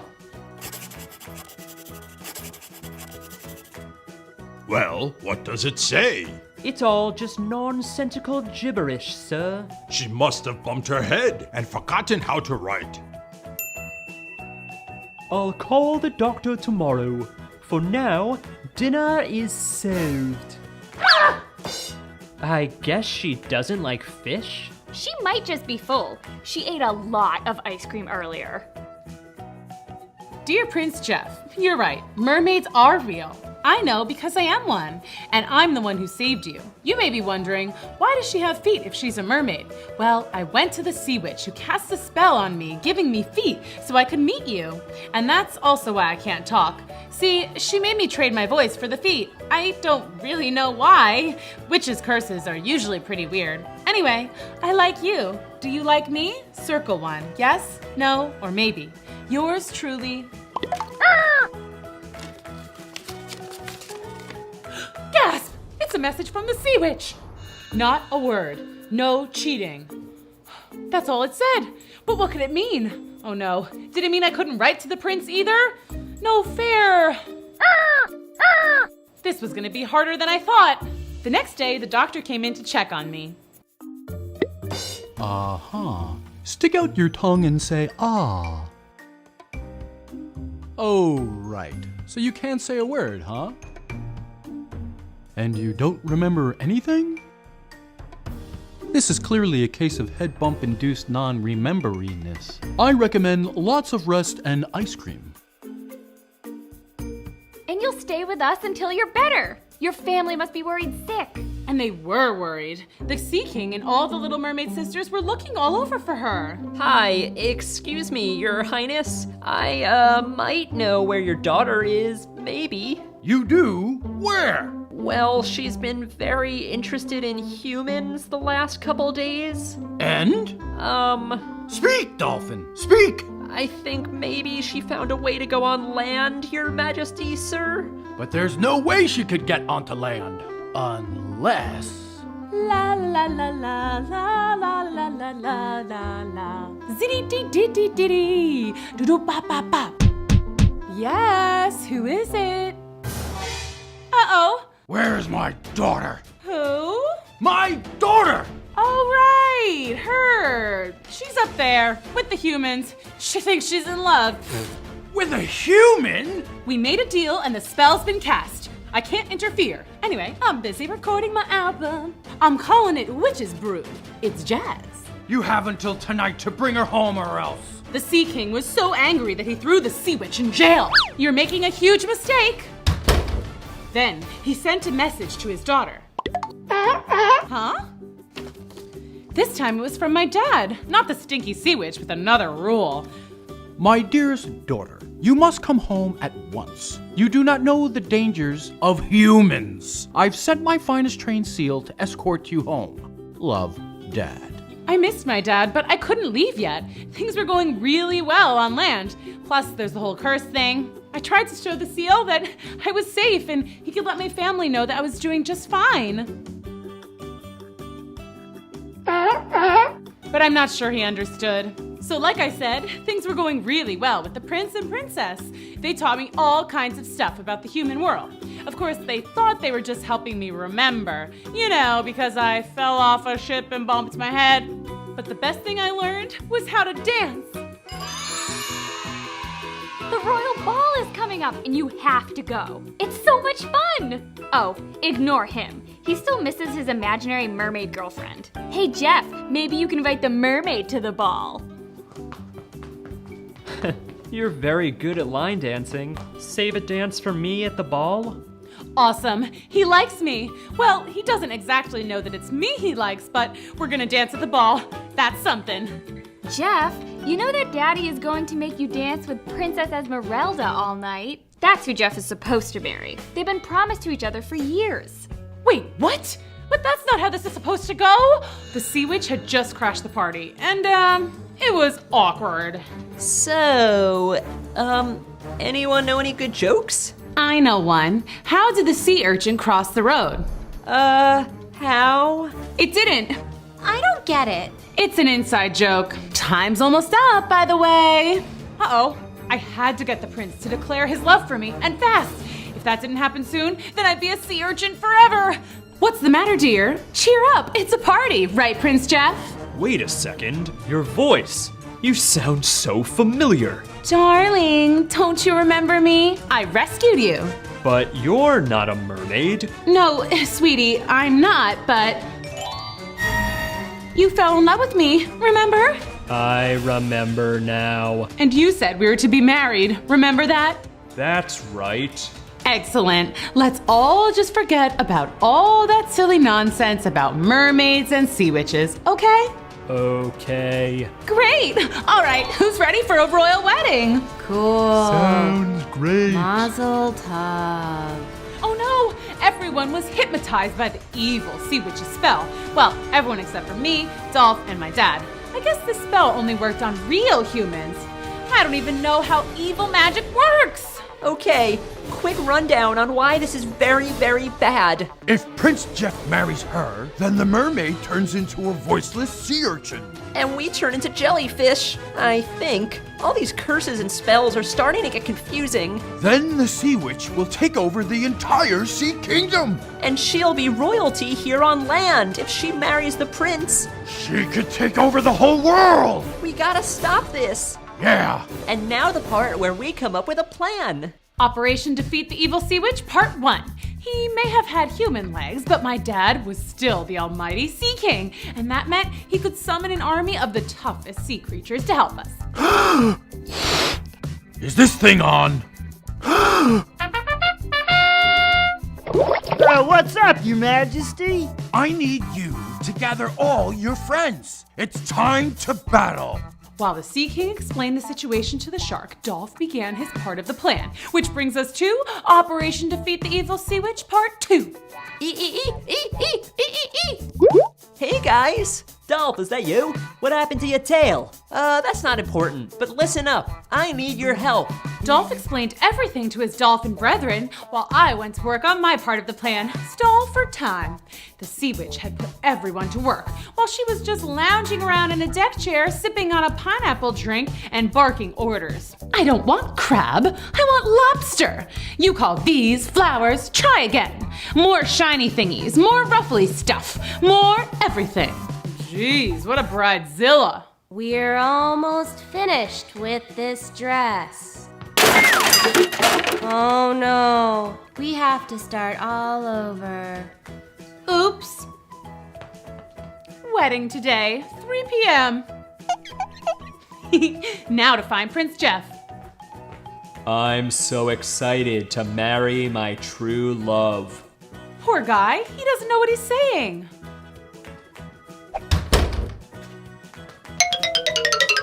Well, what does it say? It's all just nonsensical gibberish, sir. She must have bumped her head and forgotten how to write. I'll call the doctor tomorrow. For now, dinner is served. I guess she doesn't like fish? She might just be full. She ate a lot of ice cream earlier. Dear Prince Jeff, you're right. Mermaids are real. I know because I am one, and I'm the one who saved you. You may be wondering, why does she have feet if she's a mermaid? Well, I went to the sea witch who cast a spell on me, giving me feet so I could meet you. And that's also why I can't talk. See, she made me trade my voice for the feet. I don't really know why. Witches' curses are usually pretty weird. Anyway, I like you. Do you like me? Circle one. Yes, no, or maybe. Yours truly. Gasp! It's a message from the sea witch. Not a word. No cheating. That's all it said. But what could it mean? Oh no. Did it mean I couldn't write to the prince either? No fair. This was gonna be harder than I thought. The next day, the doctor came in to check on me. Stick out your tongue and say, ah. Oh, right. So you can't say a word, huh? And you don't remember anything? This is clearly a case of head bump-induced non-rememberiness. I recommend lots of rest and ice cream. And you'll stay with us until you're better. Your family must be worried sick. And they were worried. The Sea King and all the Little Mermaid sisters were looking all over for her. Hi, excuse me, Your Highness. I, might know where your daughter is, maybe. You do? Where? Well, she's been very interested in humans the last couple days. And? Speak, Dolphin, speak! I think maybe she found a way to go on land, Your Majesty, sir. But there's no way she could get onto land. Unless... La la la la la la la la la la la. Zitty dee dee dee dee dee. Doo doo ba ba ba. Yes, who is it? Uh-oh. Where's my daughter? Who? My daughter! Oh, right, her. She's up there with the humans. She thinks she's in love. With a human? We made a deal and the spell's been cast. I can't interfere. Anyway, I'm busy recording my album. I'm calling it Witch's Brew. It's jazz. You have until tonight to bring her home or else. The Sea King was so angry that he threw the Sea Witch in jail. You're making a huge mistake. Then he sent a message to his daughter. Huh? This time it was from my dad, not the stinky Sea Witch with another rule. My dearest daughter, you must come home at once. You do not know the dangers of humans. I've sent my finest trained seal to escort you home. Love, Dad. I missed my dad, but I couldn't leave yet. Things were going really well on land. Plus, there's the whole curse thing. I tried to show the seal that I was safe and he could let my family know that I was doing just fine. But I'm not sure he understood. So like I said, things were going really well with the prince and princess. They taught me all kinds of stuff about the human world. Of course, they thought they were just helping me remember, you know, because I fell off a ship and bumped my head. But the best thing I learned was how to dance. The royal ball is coming up and you have to go. It's so much fun. Oh, ignore him. He still misses his imaginary mermaid girlfriend. Hey Jeff, maybe you can invite the mermaid to the ball. You're very good at line dancing. Save a dance for me at the ball? Awesome. He likes me. Well, he doesn't exactly know that it's me he likes, but we're gonna dance at the ball. That's something. Jeff, you know that Daddy is going to make you dance with Princess Esmeralda all night? That's who Jeff is supposed to marry. They've been promised to each other for years. Wait, what? But that's not how this is supposed to go. The Sea Witch had just crashed the party, and it was awkward. So, anyone know any good jokes? I know one. How did the sea urchin cross the road? How? It didn't. I don't get it. It's an inside joke. Time's almost up, by the way. Uh-oh. I had to get the prince to declare his love for me, and fast. If that didn't happen soon, then I'd be a sea urchin forever. What's the matter, dear? Cheer up. It's a party, right, Prince Jeff? Wait a second. Your voice. You sound so familiar. Darling, don't you remember me? I rescued you. But you're not a mermaid. No, sweetie, I'm not, but you fell in love with me, remember? I remember now. And you said we were to be married, remember that? That's right. Excellent. Let's all just forget about all that silly nonsense about mermaids and sea witches, okay? Okay. Great! All right, who's ready for a royal wedding? Cool. Sounds great. Mazel tov. Oh no! Everyone was hypnotized by the evil sea witch's spell. Well, everyone except for me, Dolph, and my dad. I guess the spell only worked on real humans. I don't even know how evil magic works. Okay, quick rundown on why this is very, very bad. If Prince Jeff marries her, then the mermaid turns into a voiceless sea urchin. And we turn into jellyfish, I think. All these curses and spells are starting to get confusing. Then the sea witch will take over the entire sea kingdom. And she'll be royalty here on land if she marries the prince. She could take over the whole world. We gotta stop this. Yeah. And now the part where we come up with a plan. Operation Defeat the Evil Sea Witch, Part 1. He may have had human legs, but my dad was still the almighty Sea King, and that meant he could summon an army of the toughest sea creatures to help us. Is this thing on? What's up, Your Majesty? I need you to gather all your friends. It's time to battle. While the Sea King explained the situation to the shark, Dolph began his part of the plan, which brings us to Operation Defeat the Evil Sea Witch Part 2. Hey guys! Dolph, is that you? What happened to your tail? That's not important, but listen up. I need your help. Dolph explained everything to his dolphin brethren while I went to work on my part of the plan, stall for time. The sea witch had put everyone to work while she was just lounging around in a deck chair, sipping on a pineapple drink and barking orders. I don't want crab, I want lobster. You call these flowers, try again. More shiny thingies, more ruffly stuff, more everything. Jeez, what a bridezilla. We're almost finished with this dress. Oh no, we have to start all over. Oops. Wedding today, 3 p.m. Now to find Prince Jeff. I'm so excited to marry my true love. Poor guy, he doesn't know what he's saying.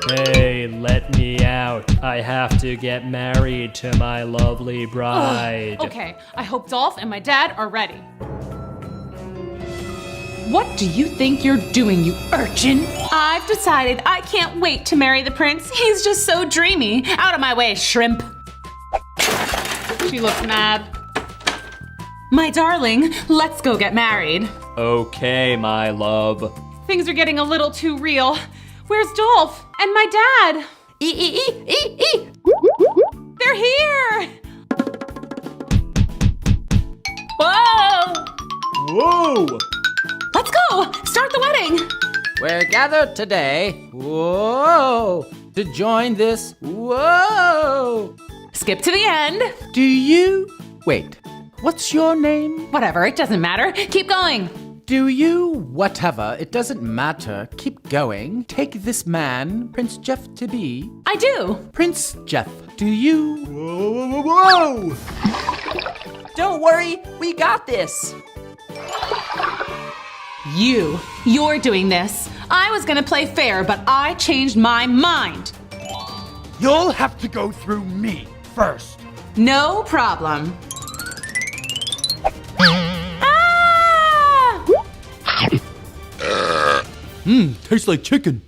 Hey, let me out. I have to get married to my lovely bride. Okay, I hope Dolph and my dad are ready. What do you think you're doing, you urchin? I've decided I can't wait to marry the prince. He's just so dreamy. Out of my way, shrimp. She looks mad. My darling, let's go get married. Okay, my love. Things are getting a little too real. Where's Dolph and my dad? They're here! Whoa! Whoa! Let's go! Start the wedding! We're gathered today, whoa, to join this, whoa. Skip to the end. Do you, wait, what's your name? Whatever, it doesn't matter. Keep going. Do you, whatever, it doesn't matter, keep going, take this man, Prince Jeff, to be? I do. Prince Jeff, do you? Whoa, whoa, whoa! Don't worry, we got this. You're doing this. I was gonna play fair, but I changed my mind. You'll have to go through me first. No problem. Tastes like chicken.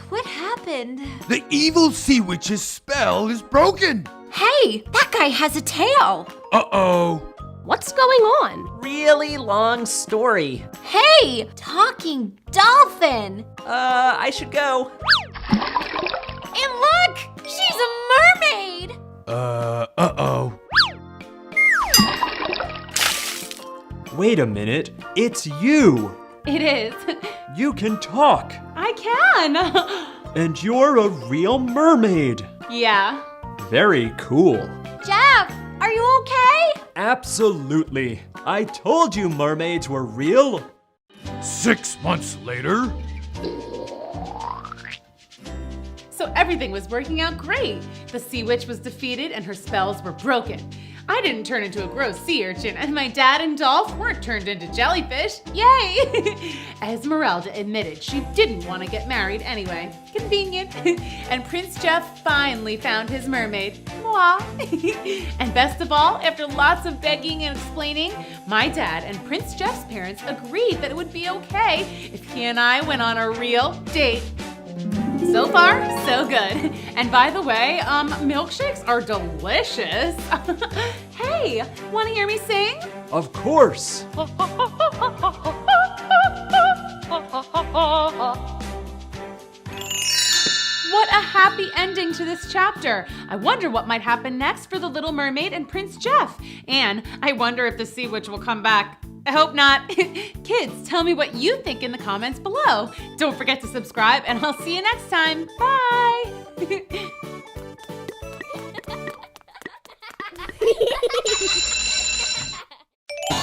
What happened? The evil sea witch's spell is broken. Hey, that guy has a tail. Uh-oh. What's going on? Really long story. Hey, talking dolphin. I should go. And look, she's a mermaid. Uh-oh. Wait a minute, it's you! It is. You can talk! I I can. And you're a real mermaid. Yeah. Very cool. Jeff, are you okay? Absolutely. I told you mermaids were real. 6 months later. So everything was working out great. The sea witch was defeated and her spells were broken. I didn't turn into a gross sea urchin, and my dad and Dolph weren't turned into jellyfish. Yay! Esmeralda admitted she didn't want to get married anyway. Convenient. And Prince Jeff finally found his mermaid. Mwah. And best of all, after lots of begging and explaining, my dad and Prince Jeff's parents agreed that it would be okay if he and I went on a real date. So far, so good. And by the way, milkshakes are delicious. Hey, want to hear me sing? Of course. What a happy ending to this chapter. I wonder what might happen next for the Little Mermaid and Prince Jeff. And I wonder if the sea witch will come back. I hope not. Kids, tell me what you think in the comments below. Don't forget to subscribe, and I'll see you next time. Bye.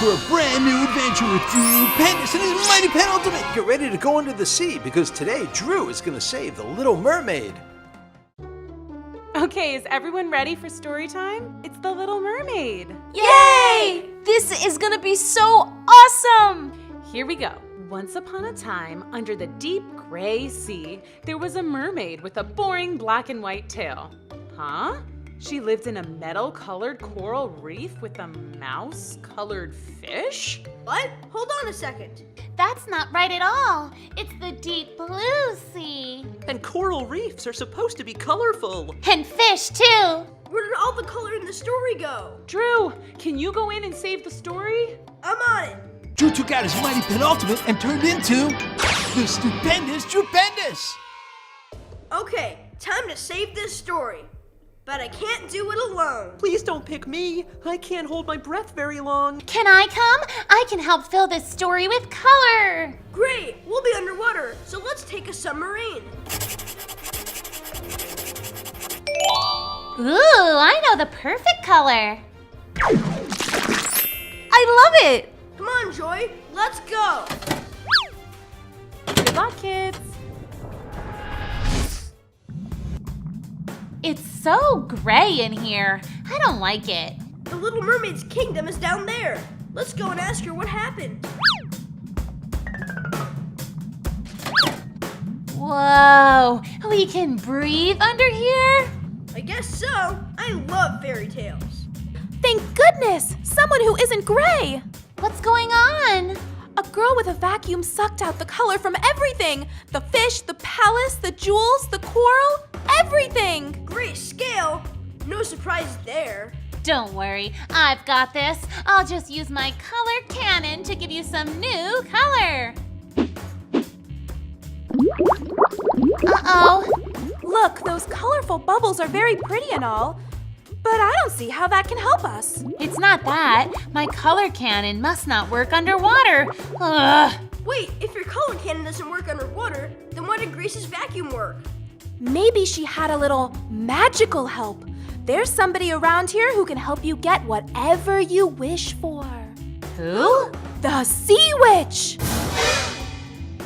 For a brand new adventure with Drew Pendis and his Mighty Penultimate. Get ready to go under the sea because today Drew is going to save the Little Mermaid. Okay, is everyone ready for story time? It's the Little Mermaid. Yay! This is gonna be so awesome! Here we go. Once upon a time, under the deep gray sea, there was a mermaid with a boring black and white tail. Huh? She lived in a metal-colored coral reef with a mouse-colored fish? What? Hold on a second. That's not right at all. It's the deep blue sea. And coral reefs are supposed to be colorful. And fish, too. Where did all the color in the story go? Drew, can you go in and save the story? I'm on it. Drew took out his Mighty Penultimate and turned into the Stupendous Drupendous. Okay, time to save this story. But I can't do it alone. Please don't pick me. I can't hold my breath very long. Can I come? I can help fill this story with color. Great, we'll be underwater, so let's take a submarine. Ooh, I know the perfect color. I love it. Come on, Joy, let's go. Good luck, kids. It's so gray in here. I don't like it. The Little Mermaid's kingdom is down there. Let's go and ask her what happened. Whoa, we can breathe under here? I guess so. I love fairy tales. Thank goodness! Someone who isn't gray! What's going on? A girl with a vacuum sucked out the color from everything! The fish, the palace, the jewels, the coral, everything! Great scale! No surprise there. Don't worry, I've got this. I'll just use my color cannon to give you some new color. Uh-oh. Look, those colorful bubbles are very pretty and all, but I don't see how that can help us. It's not that. My color cannon must not work underwater. Ugh. Wait, if your color cannon doesn't work underwater, then why did Grace's vacuum work? Maybe she had a little magical help. There's somebody around here who can help you get whatever you wish for. Who? The Sea Witch!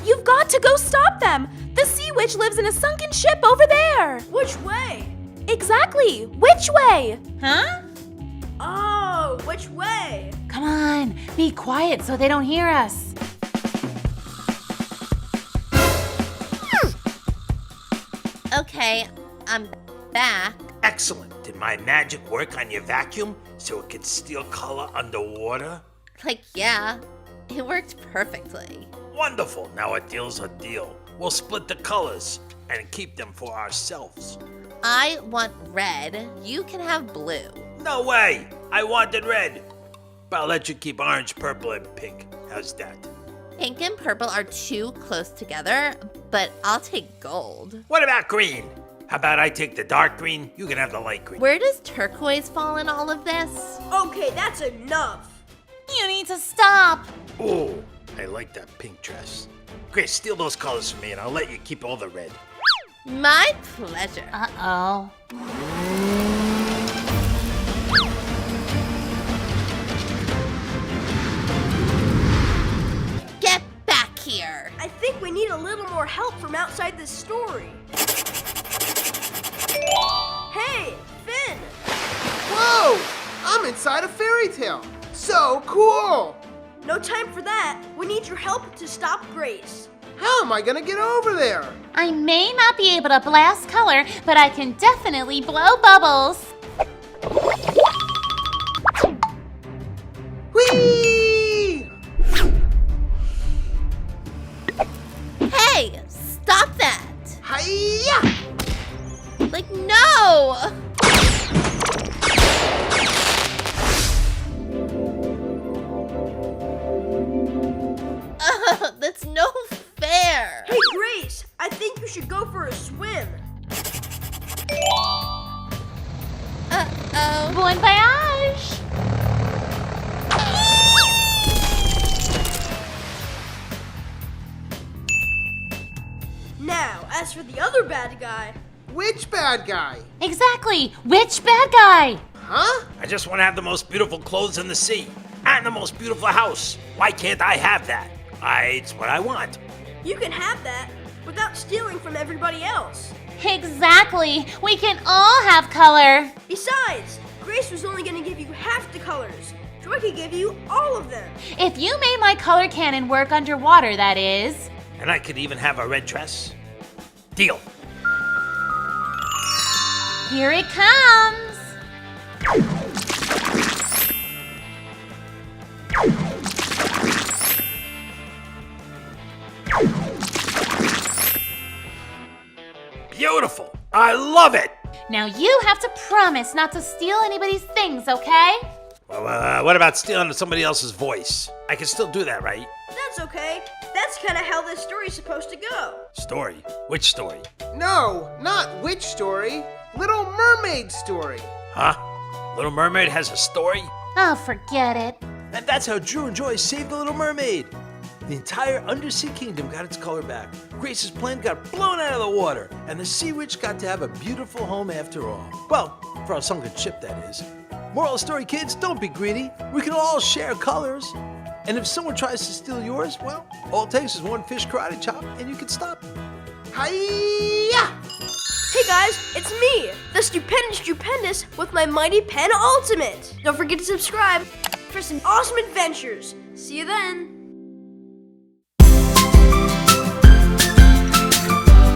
You've got to go stop them! The Sea Witch lives in a sunken ship over there! Which way? Exactly! Which way? Huh? Oh, which way? Come on, be quiet so they don't hear us. Okay, I'm back. Excellent. Did my magic work on your vacuum so it could steal color underwater? Like, yeah, it worked perfectly. Wonderful. Now a deal's a deal. We'll split the colors and keep them for ourselves. I want red. You can have blue. No way. I wanted red. But I'll let you keep orange, purple, and pink. How's that? Pink and purple are too close together, but I'll take gold. What about green? How about I take the dark green? You can have the light green. Where does turquoise fall in all of this? Okay, that's enough. You need to stop. Oh, I like that pink dress. Grace, steal those colors from me and I'll let you keep all the red. My pleasure. Uh-oh. Get back here. I think we need a little more help from outside this story. Hey, Finn! Whoa! I'm inside a fairy tale. So cool! No time for that. We need your help to stop Grace. How am I gonna get over there? I may not be able to blast color, but I can definitely blow bubbles. Whee! Hey, stop that. Hi-ya! Like, no! That's no fair. Hey, Grace, I think you should go for a swim. Uh-oh. Bon voyage! Now, as for the other bad guy. Which bad guy? Exactly. Which bad guy? Huh? I just want to have the most beautiful clothes in the sea and the most beautiful house. Why can't I have that? It's what I want. You can have that without stealing from everybody else. Exactly. We can all have color. Besides, Grace was only going to give you half the colors. Joy could give you all of them. If you made my color cannon work underwater, that is. And I could even have a red dress. Deal. Here it comes. Beautiful. I love it. Now you have to promise not to steal anybody's things, okay? Well, what about stealing somebody else's voice? I can still do that, right? That's okay. That's kind of how this story's supposed to go. Story? Which story? No, not which story. Little Mermaid story. Huh? Little Mermaid has a story? Oh, forget it. And that's how Drew and Joy saved the Little Mermaid. The entire undersea kingdom got its color back. Grace's plane got blown out of the water, and the sea witch got to have a beautiful home after all. Well, for a sunken ship, that is. Moral of the story, kids, don't be greedy. We can all share colors. And if someone tries to steal yours, well, all it takes is one fish karate chop, and you can stop them. Hi-ya! Hey guys, it's me, the Stupendous with my Mighty Pen Ultimate. Don't forget to subscribe for some awesome adventures. See you then.